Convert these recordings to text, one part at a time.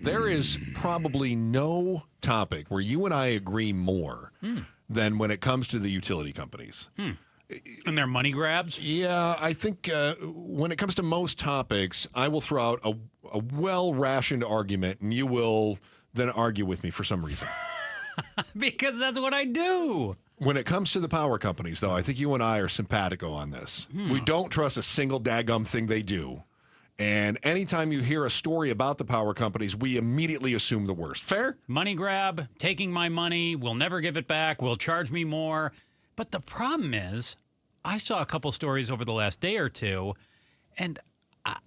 There is probably no topic where you and I agree more than when it comes to the utility companies. And their money grabs? Yeah, I think when it comes to most topics, I will throw out a well-rationed argument, and you will then argue with me for some reason. Because that's what I do. When it comes to the power companies, though, I think you and I are simpatico on this. We don't trust a single daggum thing they do. And anytime you hear a story about the power companies, we immediately assume the worst. Fair? Money grab, taking my money, will never give it back, will charge me more. But the problem is, I saw a couple stories over the last day or two, and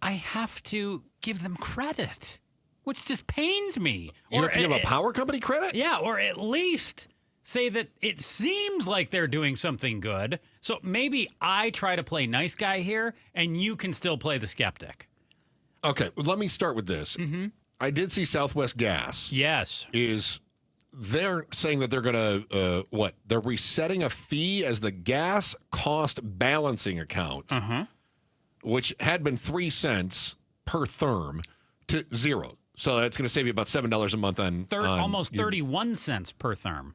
I have to give them credit, which just pains me. You have to give a power company credit? Yeah, or at least say that it seems like they're doing something good. So maybe I try to play nice guy here, and you can still play the skeptic. Okay, well, let me start with this. I did see Southwest Gas. Yes. They're saying that they're going to, they're resetting a fee as the gas cost balancing account, which had been 3 cents per therm to 0. So that's going to save you about $7 a month on almost 31 cents per therm.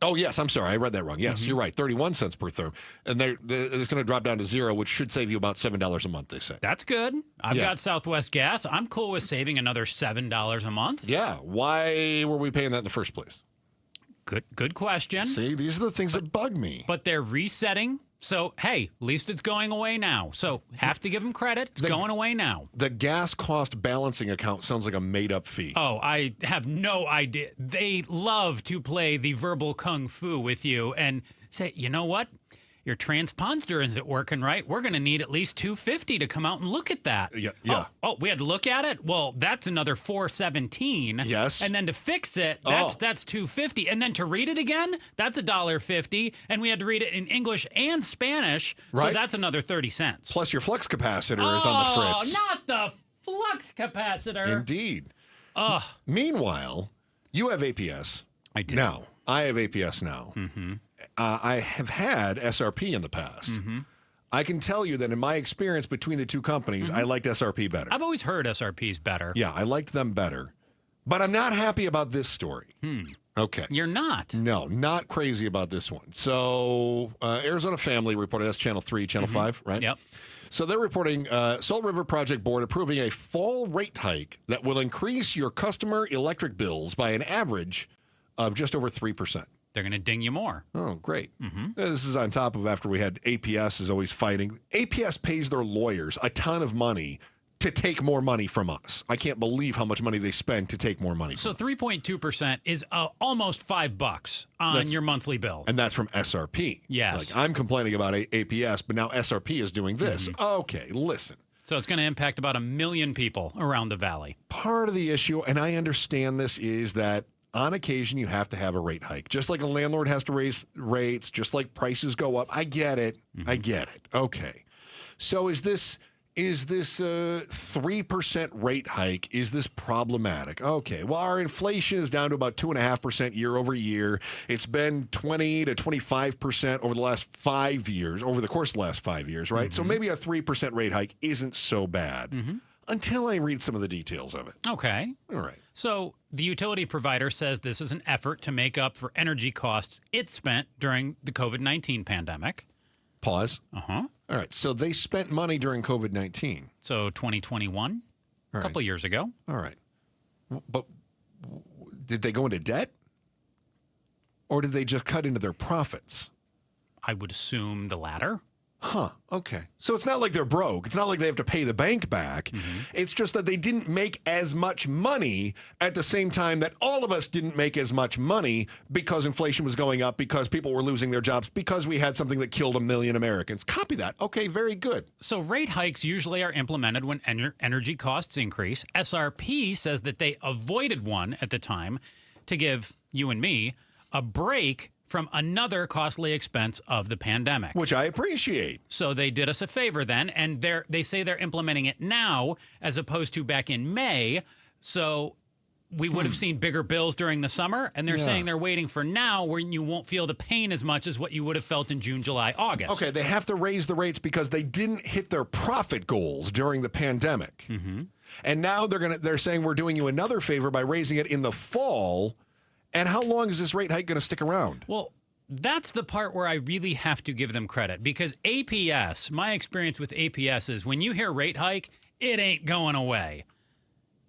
Oh, yes. I'm sorry. I read that wrong. Yes, you're right. 31 cents per therm. And it's going to drop down to 0, which should save you about $7 a month, they say. That's good. I've got Southwest Gas. I'm cool with saving another $7 a month. Yeah. Why were we paying that in the first place? Good question. See, these are the things that bug me. But they're resetting. So, hey, at least it's going away now. So, have to give them credit. It's going away now. The gas cost balancing account sounds like a made-up fee. Oh, I have no idea. They love to play the verbal kung fu with you and say, you know what? Your transponder isn't working right. We're going to need at least $250 to come out and look at that. Yeah. Oh, we had to look at it? Well, that's another $417. Yes. And then to fix it, that's $250. And then to read it again, that's $1.50. And we had to read it in English and Spanish, so that's another 30 cents. Plus your flux capacitor is on the fritz. Oh, not the flux capacitor. Indeed. Meanwhile, you have APS. I do. Now, I have APS now. I have had SRP in the past. I can tell you that in my experience between the two companies, I liked SRP better. I've always heard SRP's better. Yeah, I liked them better. But I'm not happy about this story. Okay. You're not? No, not crazy about this one. So, Arizona Family reported, that's Channel 3, Channel 5, right? Yep. So they're reporting Salt River Project Board approving a fall rate hike that will increase your customer electric bills by an average of just over 3%. They're going to ding you more. Oh, great. This is on top of after we had APS is always fighting. APS pays their lawyers a ton of money to take more money from us. I can't believe how much money they spend to take more money from us. 3.2% is almost $5 on your monthly bill. And that's from SRP. Yes. Like, I'm complaining about APS, but now SRP is doing this. Okay, listen. So it's going to impact about 1 million people around the valley. Part of the issue, and I understand this, is that on occasion, you have to have a rate hike. Just like a landlord has to raise rates, just like prices go up. I get it. I get it. Okay. So is this 3% rate hike, is this problematic? Okay. Well, our inflation is down to about 2.5% year over year. It's been 20 to 25% over the last 5 years, over the course of the last 5 years, right? So maybe a 3% rate hike isn't so bad. Until I read some of the details of it. Okay. All right. So the utility provider says this is an effort to make up for energy costs it spent during the COVID-19 pandemic. Pause. Uh-huh. All right. So they spent money during COVID-19. So 2021, a couple years ago. All right. But did they go into debt? Or did they just cut into their profits? I would assume the latter. Huh. Okay. So it's not like they're broke. It's not like they have to pay the bank back. It's just that they didn't make as much money at the same time that all of us didn't make as much money because inflation was going up, because people were losing their jobs, because we had something that killed 1 million Americans. Copy that. Okay, very good. So rate hikes usually are implemented when energy costs increase. SRP says that they avoided one at the time to give you and me a break from another costly expense of the pandemic. Which I appreciate. So they did us a favor then, and they say they're implementing it now as opposed to back in May. So we would have seen bigger bills during the summer, and they're saying they're waiting for now when you won't feel the pain as much as what you would have felt in June, July, August. Okay, they have to raise the rates because they didn't hit their profit goals during the pandemic. And now they're saying we're doing you another favor by raising it in the fall. And how long is this rate hike going to stick around? Well, that's the part where I really have to give them credit because APS, my experience with APS is when you hear rate hike, it ain't going away.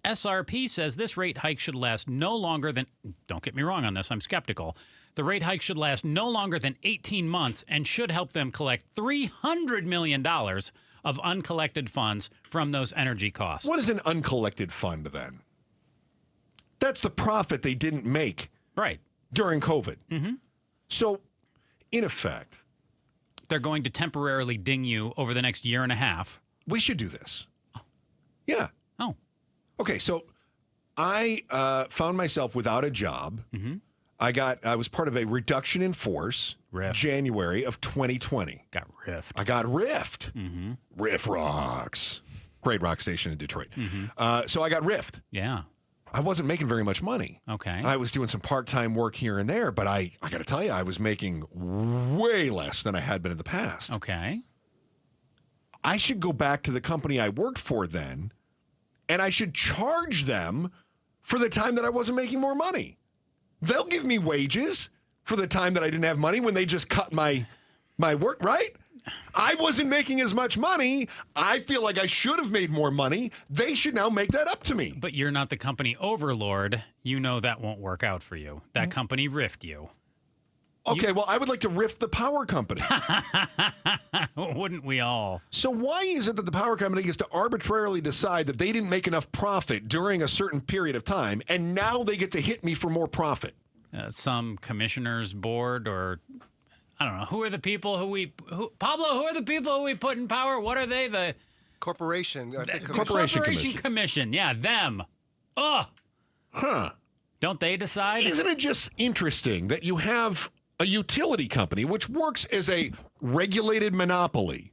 SRP says this rate hike should last no longer than, don't get me wrong on this, I'm skeptical. The rate hike should last no longer than 18 months and should help them collect $300 million of uncollected funds from those energy costs. What is an uncollected fund then? That's the profit they didn't make during COVID. Mm-hmm. So, in effect, they're going to temporarily ding you over the next year and a half. We should do this. Yeah. Oh. Okay, so I found myself without a job. Mm-hmm. I was part of a reduction in force, January of 2020. Got riffed. I got riffed. Mm-hmm. Riff rocks. Great rock station in Detroit. Mm-hmm. So I got riffed. Yeah. I wasn't making very much money. Okay. I was doing some part-time work here and there, but I got to tell you, I was making way less than I had been in the past. Okay. I should go back to the company I worked for then, and I should charge them for the time that I wasn't making more money. They'll give me wages for the time that I didn't have money when they just cut my work, right? I wasn't making as much money. I feel like I should have made more money. They should now make that up to me. But you're not the company overlord. You know that won't work out for you. That company riffed you. Okay, well, I would like to riff the power company. Wouldn't we all? So why is it that the power company gets to arbitrarily decide that they didn't make enough profit during a certain period of time, and now they get to hit me for more profit? Some commissioner's board or... I don't know. Who are the people Pablo, who are the people who we put in power? What are they? The Corporation. Corporation Commission. Yeah, them. Ugh. Huh. Don't they decide? Isn't it just interesting that you have a utility company which works as a regulated monopoly?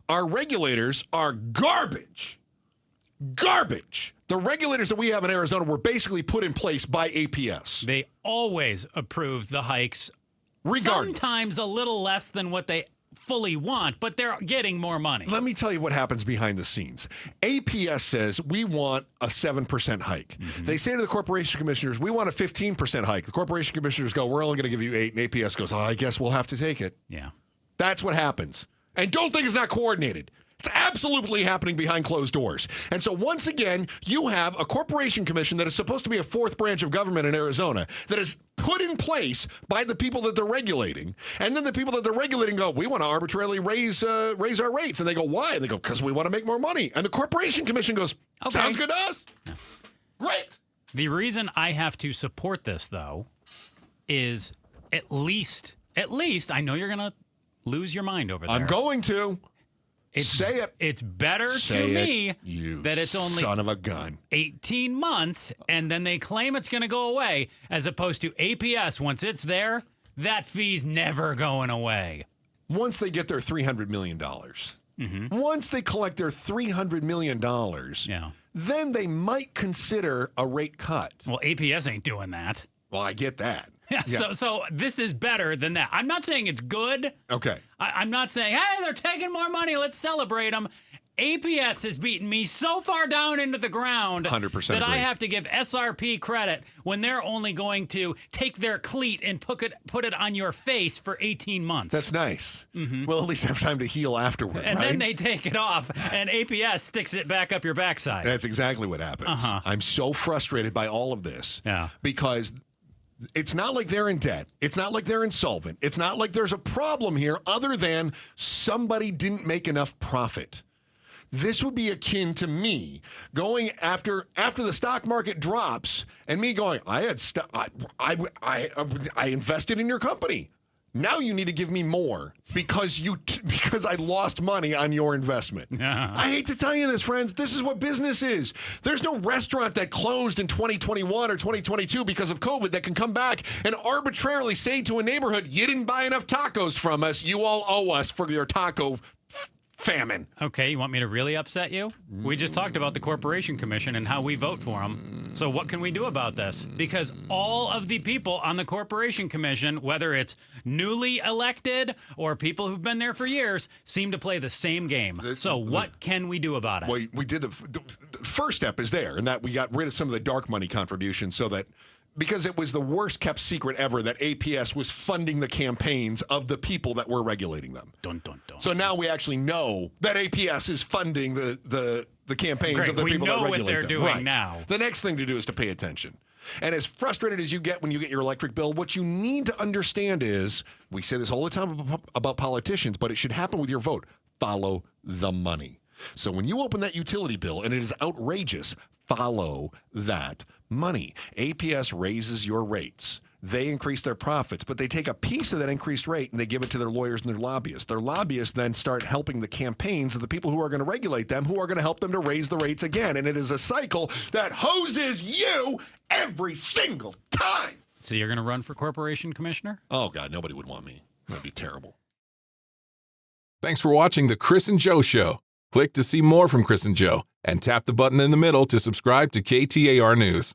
Our regulators are garbage. Garbage. The regulators that we have in Arizona were basically put in place by APS. They always approve the hikes. Regardless. Sometimes a little less than what they fully want, but they're getting more money. Let me tell you what happens behind the scenes. APS says we want a 7% hike. Mm-hmm. They say to the corporation commissioners, we want a 15% hike. The corporation commissioners go, we're only going to give you 8. And APS goes, I guess we'll have to take it. Yeah. That's what happens. And don't think it's not coordinated. It's absolutely happening behind closed doors. And so once again, you have a corporation commission that is supposed to be a fourth branch of government in Arizona that is put in place by the people that they're regulating. And then the people that they're regulating go, we want to arbitrarily raise our rates. And they go, why? And they go, because we want to make more money. And the corporation commission goes, sounds good to us. Yeah. Great. The reason I have to support this, though, is at least, I know you're going to lose your mind over there. I'm going to. Say it. It's better Say to me you that it's only son of a gun. 18 months and then they claim it's going to go away as opposed to APS. Once it's there, that fee's never going away. Once they get their $300 million, once they collect their $300 million, then they might consider a rate cut. Well, APS ain't doing that. Well, I get that. Yeah. So this is better than that. I'm not saying it's good. Okay. I'm not saying, hey, they're taking more money. Let's celebrate them. APS has beaten me so far down into the ground 100% that agree. I have to give SRP credit when they're only going to take their cleat and put it on your face for 18 months. That's nice. Mm-hmm. We'll at least have time to heal afterward, and right? then they take it off, and APS sticks it back up your backside. That's exactly what happens. I'm so frustrated by all of this because it's not like they're in debt. It's not like they're insolvent. It's not like there's a problem here other than somebody didn't make enough profit. This would be akin to me going after the stock market drops and me going, I invested in your company. Now you need to give me more because I lost money on your investment. I hate to tell you this, friends. This is what business is. There's no restaurant that closed in 2021 or 2022 because of COVID that can come back and arbitrarily say to a neighborhood, you didn't buy enough tacos from us. You all owe us for your taco famine. Okay, you want me to really upset you? We just talked about the Corporation Commission and how we vote for them. So what can we do about this? Because all of the people on the Corporation Commission, whether it's newly elected or people who've been there for years, seem to play the same game. So what can we do about it? Well, we did the first step is there, and that we got rid of some of the dark money contributions so that because it was the worst kept secret ever that APS was funding the campaigns of the people that were regulating them. Dun, dun, dun. So now we actually know that APS is funding the campaigns Great. of the people that regulate them. We know what they're doing right. now. The next thing to do is to pay attention. And as frustrated as you get when you get your electric bill, what you need to understand is, we say this all the time about politicians, but it should happen with your vote. Follow the money. So when you open that utility bill and it is outrageous, follow that money. APS raises your rates. They increase their profits, but they take a piece of that increased rate and they give it to their lawyers and their lobbyists. Their lobbyists then start helping the campaigns of the people who are going to regulate them, who are going to help them to raise the rates again. And it is a cycle that hoses you every single time. So you're going to run for Corporation Commissioner? Oh, God, nobody would want me. That'd be terrible. Thanks for watching The Chris and Joe Show. Click to see more from Chris and Joe and tap the button in the middle to subscribe to KTAR News.